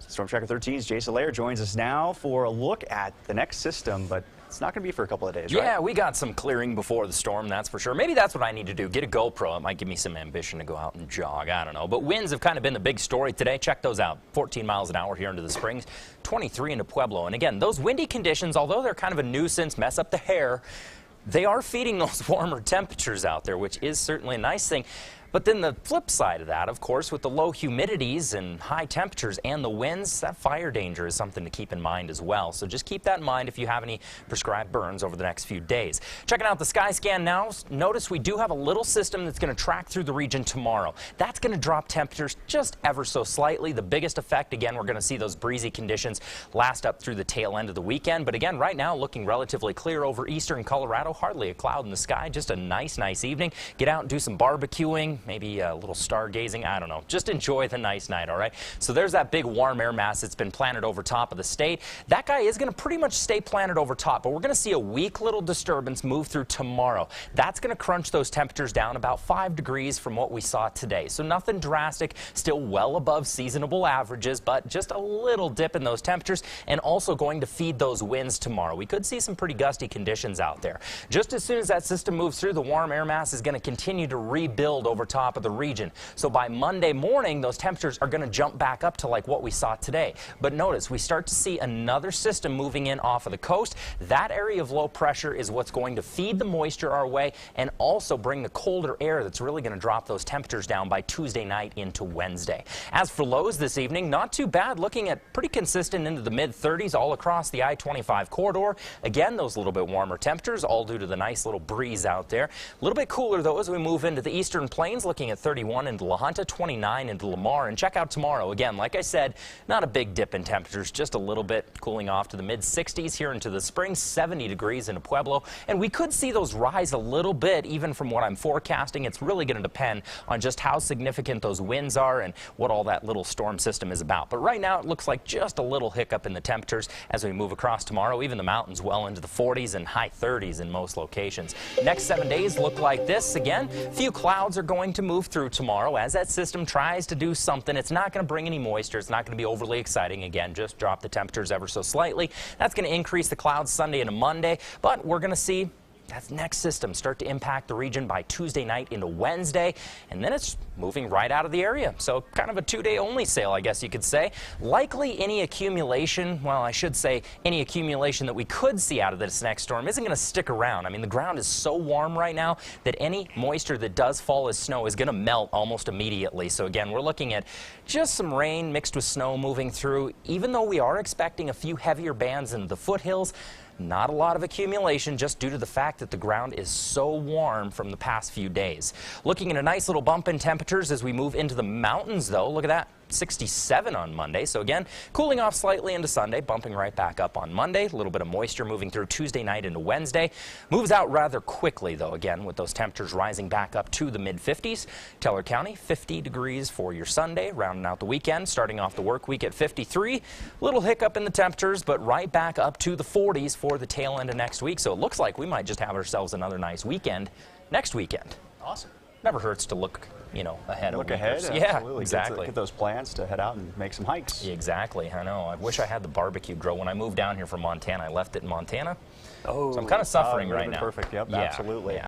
Storm Tracker 13's Jason Lair joins us now for a look at the next system, but it's not going to be for a couple of days, right? Yeah, we got some clearing before the storm, that's for sure. Maybe that's what I need to do, get a GoPro. It might give me some ambition to go out and jog, I don't know. But winds have kind of been the big story today. Check those out. 14 miles an hour here into the Springs, 23 into Pueblo. And again, those windy conditions, although they're kind of a nuisance, mess up the hair, they are feeding those warmer temperatures out there, which is certainly a nice thing. But then the flip side of that, of course, with the low humidities and high temperatures and the winds, that fire danger is something to keep in mind as well. So just keep that in mind if you have any prescribed burns over the next few days. Checking out the sky scan now, notice we do have a little system that's going to track through the region tomorrow. That's going to drop temperatures just ever so slightly. The biggest effect, again, we're going to see those breezy conditions last up through the tail end of the weekend. But again, right now, looking relatively clear over eastern Colorado. Hardly a cloud in the sky. Just a nice evening. Get out and do some barbecuing. Maybe a little stargazing, I don't know. Just enjoy the nice night, all right? So there's that big warm air mass that's been planted over top of the state. That guy is going to pretty much stay planted over top, but we're going to see a weak little disturbance move through tomorrow. That's going to crunch those temperatures down about 5 degrees from what we saw today. So nothing drastic, still well above seasonable averages, but just a little dip in those temperatures and also going to feed those winds tomorrow. We could see some pretty gusty conditions out there. Just as soon as that system moves through, the warm air mass is going to continue to rebuild over top of the region. So by Monday morning, those temperatures are going to jump back up to like what we saw today. But notice, we start to see another system moving in off of the coast. That area of low pressure is what's going to feed the moisture our way and also bring the colder air that's really going to drop those temperatures down by Tuesday night into Wednesday. As for lows this evening, not too bad, looking at pretty consistent into the mid-30s all across the I-25 corridor. Again, those little bit warmer temperatures, all due to the nice little breeze out there. A little bit cooler, though, as we move into the eastern plains, looking at 31 into La Junta, 29 into Lamar. And check out tomorrow. Again, like I said, not a big dip in temperatures, just a little bit cooling off to the mid-60s here into the spring, 70 degrees into Pueblo. And we could see those rise a little bit, even from what I'm forecasting. It's really going to depend on just how significant those winds are and what all that little storm system is about. But right now, it looks like just a little hiccup in the temperatures as we move across tomorrow. Even the mountains well into the 40s and high 30s in most locations. Next 7 days look like this. Again, a few clouds are going to move through tomorrow as that system tries to do something. It's not going to bring any moisture. It's not going to be overly exciting. Again, just drop the temperatures ever so slightly. That's going to increase the clouds Sunday into Monday, but we're going to see that next system start to impact the region by Tuesday night into Wednesday, and then it's moving right out of the area. So kind of a 2-day only sail, I guess you could say. Likely any accumulation, well, I should say any accumulation that we could see out of this next storm isn't going to stick around. I mean, the ground is so warm right now that any moisture that does fall as snow is going to melt almost immediately. So again, we're looking at just some rain mixed with snow moving through. Even though we are expecting a few heavier bands in the foothills, not a lot of accumulation just due to the fact that the ground is so warm from the past few days. Looking at a nice little bump in temperatures as we move into the mountains, though. Look at that. 67 on Monday. So again, cooling off slightly into Sunday, bumping right back up on Monday. A little bit of moisture moving through Tuesday night into Wednesday. Moves out rather quickly, though, again, with those temperatures rising back up to the mid-50s. Teller County, 50 degrees for your Sunday, rounding out the weekend, starting off the work week at 53. Little hiccup in the temperatures, but right back up to the 40s for the tail end of next week. So it looks like we might just have ourselves another nice weekend next weekend. Awesome. Never hurts to look, you know, ahead. Look ahead. Yeah, absolutely. exactly. Get those plans to head out and make some hikes. Exactly. I know. I wish I had the barbecue grill. When I moved down here from Montana, I left it in Montana. Oh, so I'm kind of suffering right now. Perfect. Yep. Yeah, Absolutely. Yeah.